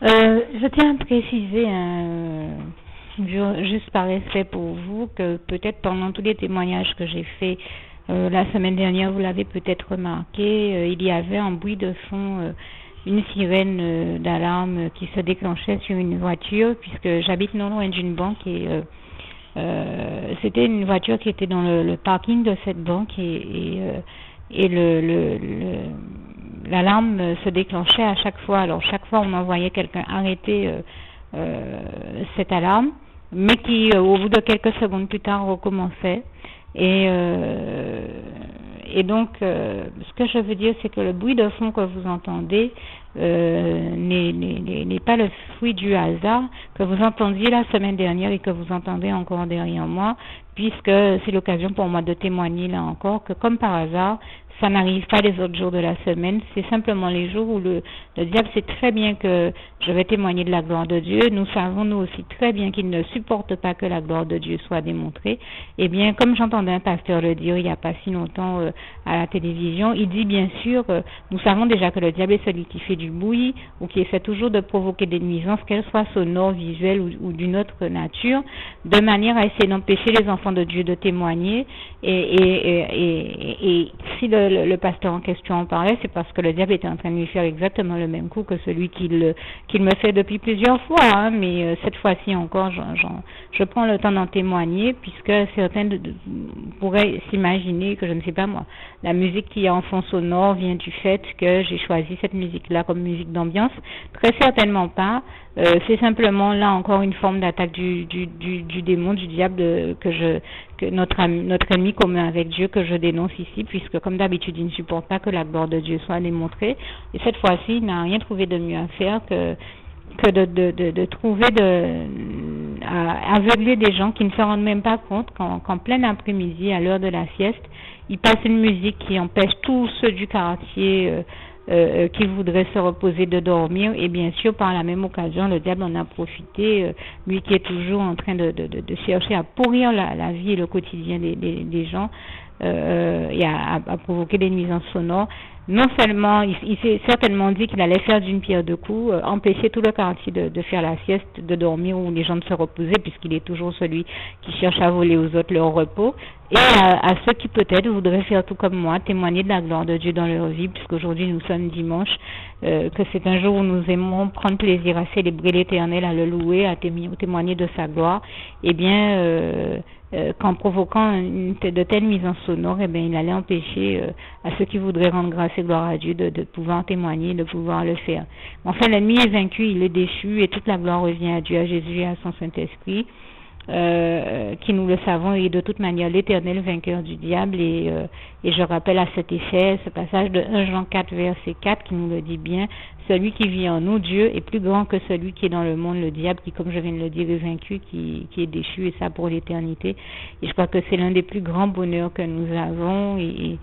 Je tiens à préciser, juste par respect pour vous, que peut-être pendant tous les témoignages que j'ai faits la semaine dernière, vous l'avez peut-être remarqué, il y avait en bruit de fond une sirène d'alarme qui se déclenchait sur une voiture, puisque j'habite non loin d'une banque et c'était une voiture qui était dans le parking de cette banque et l'alarme se déclenchait à chaque fois. Alors chaque fois on envoyait quelqu'un arrêter cette alarme, mais qui au bout de quelques secondes plus tard recommençait. Et, euh, et donc, ce que je veux dire, c'est que le bruit de fond que vous entendez n'est pas le fruit du hasard que vous entendiez la semaine dernière et que vous entendez encore derrière moi, puisque c'est l'occasion pour moi de témoigner là encore que comme par hasard, ça n'arrive pas les autres jours de la semaine, c'est simplement les jours où le diable sait très bien que je vais témoigner de la gloire de Dieu. Nous savons nous aussi très bien qu'il ne supporte pas que la gloire de Dieu soit démontrée. Eh bien, comme j'entendais un pasteur le dire il n'y a pas si longtemps à la télévision, il dit bien sûr, nous savons déjà que le diable est celui qui fait du bruit ou qui essaie toujours de provoquer des nuisances, qu'elles soient sonores, visuelles ou d'une autre nature, de manière à essayer d'empêcher les enfants de Dieu de témoigner. Et si le pasteur en question en parlait, c'est parce que le diable était en train de lui faire exactement le même coup que celui qu'il me fait depuis plusieurs fois, hein, mais cette fois-ci encore, je prends le temps d'en témoigner, puisque certains pourraient s'imaginer que, je ne sais pas moi, la musique qui est en fond sonore vient du fait que j'ai choisi cette musique-là comme musique d'ambiance. Très certainement pas. C'est simplement là encore une forme d'attaque du démon, du diable que notre ennemi commun avec Dieu que je dénonce ici, puisque comme d'habitude il ne supporte pas que la gloire de Dieu soit démontrée. Et cette fois-ci, il n'a rien trouvé de mieux à faire que de trouver à aveugler des gens qui ne se rendent même pas compte qu'en plein après-midi, à l'heure de la sieste, ils passent une musique qui empêche tous ceux du quartier qui voudraient se reposer de dormir, et bien sûr par la même occasion le diable en a profité, lui qui est toujours en train de chercher à pourrir la vie et le quotidien des gens, et à provoquer des nuisances sonores. Non seulement il s'est certainement dit qu'il allait faire d'une pierre deux coups, empêcher tout le quartier de faire la sieste, de dormir ou les gens de se reposer, puisqu'il est toujours celui qui cherche à voler aux autres leur repos, et à ceux qui peut-être voudraient faire tout comme moi, témoigner de la gloire de Dieu dans leur vie, puisqu'aujourd'hui nous sommes dimanche, que c'est un jour où nous aimons prendre plaisir à célébrer l'Éternel, à le louer, à témoigner de sa gloire. Eh bien, qu'en provoquant de telles nuisances sonores, eh bien, il allait empêcher à ceux qui voudraient rendre grâce et gloire à Dieu de pouvoir témoigner, de pouvoir le faire. Enfin, l'ennemi est vaincu, il est déchu, et toute la gloire revient à Dieu, à Jésus et à son Saint-Esprit, qui nous le savons, et de toute manière l'Éternel vainqueur du diable. Et je rappelle à cet effet ce passage de 1 Jean 4 verset 4 qui nous le dit bien: celui qui vit en nous, Dieu, est plus grand que celui qui est dans le monde, le diable, qui, comme je viens de le dire, est vaincu, qui est déchu, et ça pour l'éternité. Et je crois que c'est l'un des plus grands bonheurs que nous avons, et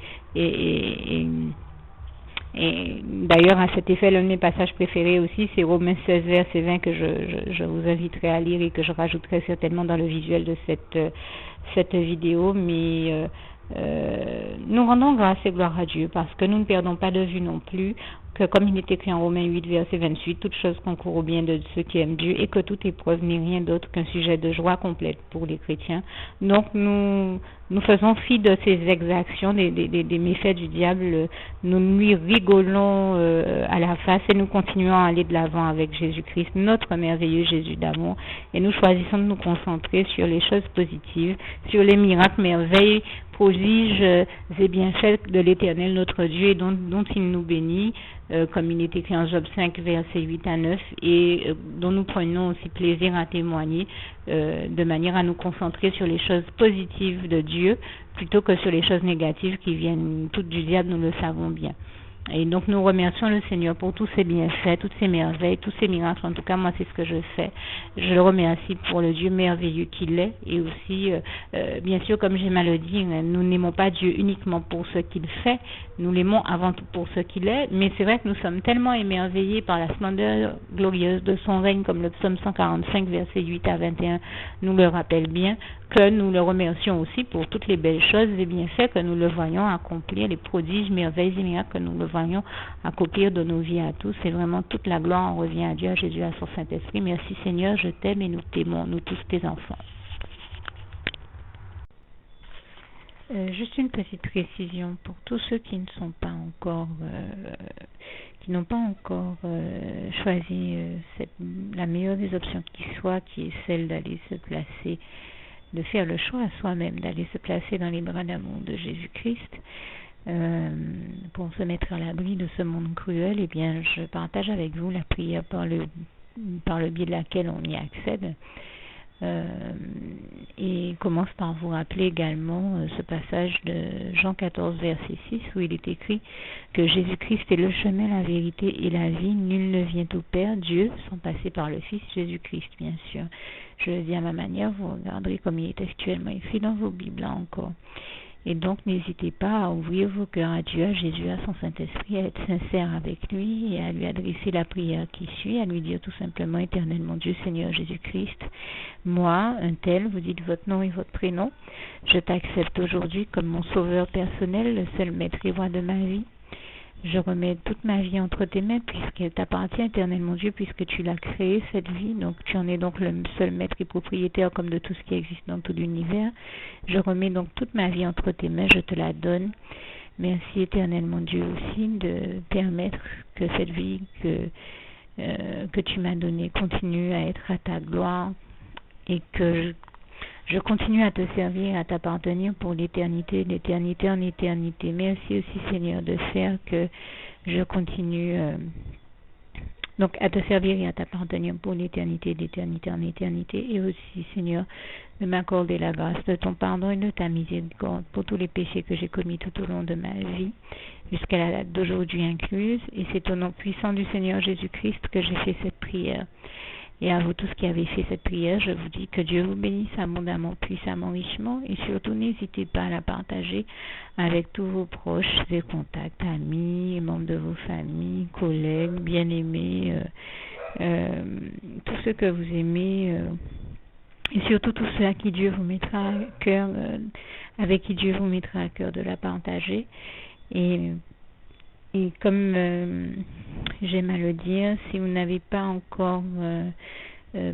d'ailleurs, à cet effet, l'un de mes passages préférés aussi, c'est Romains 16, verset 20, que je vous inviterai à lire et que je rajouterai certainement dans le visuel de cette vidéo. Mais nous rendons grâce et gloire à Dieu parce que nous ne perdons pas de vue non plus que, comme il est écrit en Romains 8, verset 28, toute chose concourt au bien de ceux qui aiment Dieu, et que toute épreuve n'est rien d'autre qu'un sujet de joie complète pour les chrétiens. Donc nous faisons fi de ces exactions, des méfaits du diable, nous lui rigolons à la face, et nous continuons à aller de l'avant avec Jésus-Christ, notre merveilleux Jésus d'amour, et nous choisissons de nous concentrer sur les choses positives, sur les miracles, merveilles, prodiges et bienfaits de l'Éternel notre Dieu, et dont il nous bénit, comme il est écrit en Job 5, versets 8 à 9, et dont nous prenons aussi plaisir à témoigner, de manière à nous concentrer sur les choses positives de Dieu, plutôt que sur les choses négatives qui viennent toutes du diable, nous le savons bien. Et donc nous remercions le Seigneur pour tous ses bienfaits, toutes ses merveilles, tous ses miracles. En tout cas, moi, c'est ce que je fais. Je le remercie pour le Dieu merveilleux qu'il est. Et aussi, bien sûr, comme j'aime à le dire, nous n'aimons pas Dieu uniquement pour ce qu'il fait, nous l'aimons avant tout pour ce qu'il est. Mais c'est vrai que nous sommes tellement émerveillés par la splendeur glorieuse de son règne, comme le psaume 145, versets 8 à 21 nous le rappelle bien, que nous le remercions aussi pour toutes les belles choses et bienfaits que nous le voyons accomplir, les prodiges, merveilles et miracles que nous le voyons croyons accomplir de nos vies à tous. Et vraiment, toute la gloire en revient à Dieu, à Jésus, à son Saint-Esprit. Merci Seigneur, je t'aime et nous t'aimons, nous tous tes enfants. Juste une petite précision pour tous ceux qui ne sont pas encore, qui n'ont pas encore choisi la meilleure des options qui soit, qui est celle d'aller se placer, de faire le choix à soi-même, d'aller se placer dans les bras d'amour de Jésus-Christ, pour se mettre à l'abri de ce monde cruel. Eh bien, je partage avec vous la prière par le biais de laquelle on y accède. Et commence par vous rappeler également ce passage de Jean 14, verset 6, où il est écrit que Jésus-Christ est le chemin, la vérité et la vie. Nul ne vient au Père, Dieu, sans passer par le Fils Jésus-Christ, bien sûr. Je le dis à ma manière, vous regarderez comme il est actuellement écrit dans vos Bibles là encore. Et donc, n'hésitez pas à ouvrir vos cœurs à Dieu, à Jésus, à son Saint-Esprit, à être sincère avec lui et à lui adresser la prière qui suit, à lui dire tout simplement, Éternel mon Dieu, Seigneur Jésus-Christ, moi, un tel, vous dites votre nom et votre prénom, je t'accepte aujourd'hui comme mon sauveur personnel, le seul maître et roi de ma vie. Je remets toute ma vie entre tes mains puisqu'elle t'appartient, Éternel mon Dieu, puisque tu l'as créée, cette vie. Donc tu en es donc le seul maître et propriétaire comme de tout ce qui existe dans tout l'univers. Je remets donc toute ma vie entre tes mains, je te la donne. Merci, Éternel mon Dieu, aussi de permettre que cette vie que tu m'as donnée continue à être à ta gloire et que je continue à te servir, à t'appartenir pour l'éternité, d'éternité en éternité. Merci aussi, Seigneur, de faire que je continue donc à te servir et à t'appartenir pour l'éternité, d'éternité en éternité. Et aussi, Seigneur, de m'accorder la grâce de ton pardon et de ta miséricorde pour tous les péchés que j'ai commis tout au long de ma vie, jusqu'à la date d'aujourd'hui incluse. Et c'est au nom puissant du Seigneur Jésus-Christ que j'ai fait cette prière. Et à vous tous qui avez fait cette prière, je vous dis que Dieu vous bénisse abondamment, puissamment, richement. Et surtout, n'hésitez pas à la partager avec tous vos proches et contacts, amis, membres de vos familles, collègues, bien-aimés, tous ceux que vous aimez, et surtout tous ceux à qui Dieu vous mettra à cœur, avec qui Dieu vous mettra à cœur de la partager. Et comme j'aime à le dire, si vous n'avez pas encore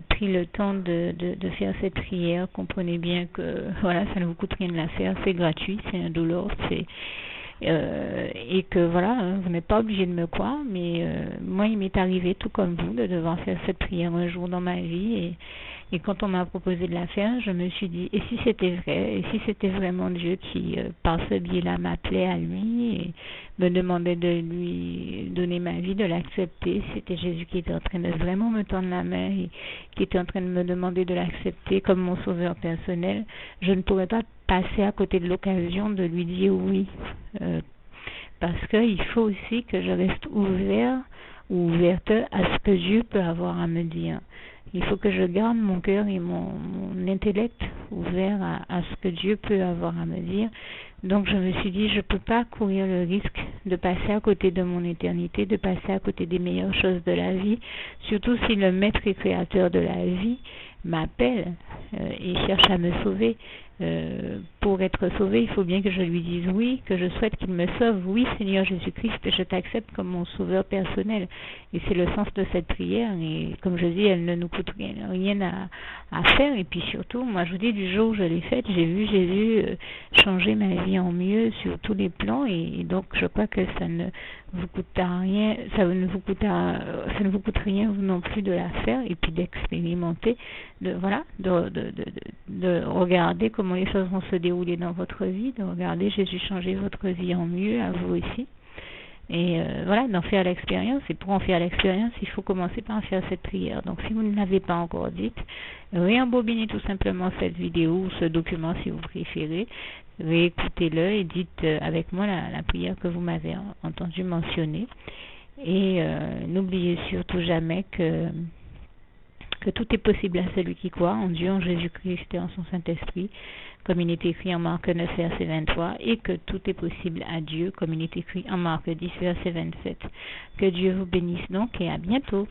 pris le temps de faire cette prière, comprenez bien que voilà, ça ne vous coûte rien de la faire, c'est gratuit, c'est indolore, et que voilà, vous n'êtes pas obligé de me croire, mais moi il m'est arrivé tout comme vous de devoir faire cette prière un jour dans ma vie, et quand on m'a proposé de la faire, je me suis dit, et si c'était vrai, et si c'était vraiment Dieu qui, par ce biais-là, m'appelait à lui et me demandait de lui donner ma vie, de l'accepter, c'était Jésus qui était en train de vraiment me tendre la main et qui était en train de me demander de l'accepter comme mon sauveur personnel, je ne pourrais pas passer à côté de l'occasion de lui dire oui, parce qu'il faut aussi que je reste ouvert ou ouverte à ce que Dieu peut avoir à me dire. Il faut que je garde mon cœur et mon intellect ouvert à ce que Dieu peut avoir à me dire. Donc je me suis dit, je ne peux pas courir le risque de passer à côté de mon éternité, de passer à côté des meilleures choses de la vie, surtout si le maître et créateur de la vie m'appelle et cherche à me sauver. Pour être sauvé, il faut bien que je lui dise oui, que je souhaite qu'il me sauve. Oui, Seigneur Jésus-Christ, je t'accepte comme mon sauveur personnel. Et c'est le sens de cette prière. Et comme je dis, elle ne nous coûte rien à faire. Et puis surtout, moi je vous dis, du jour où je l'ai faite, j'ai vu changer ma vie en mieux sur tous les plans. Et donc je crois que ça ne vous coûtera rien, ça ne vous coûte rien vous non plus de la faire et puis d'expérimenter, de regarder comment les choses vont se dérouler dans votre vie, de regarder Jésus changer votre vie en mieux, à vous aussi. Et d'en faire l'expérience. Et pour en faire l'expérience, il faut commencer par faire cette prière. Donc si vous ne l'avez pas encore dite, réembobinez tout simplement cette vidéo ou ce document si vous préférez, réécoutez-le et dites avec moi la prière que vous m'avez entendu mentionner. Et n'oubliez surtout jamais que tout est possible à celui qui croit en Dieu, en Jésus-Christ et en son Saint-Esprit, comme il est écrit en Marc 9, verset 23, et que tout est possible à Dieu, comme il est écrit en Marc 10, verset 27. Que Dieu vous bénisse donc et à bientôt.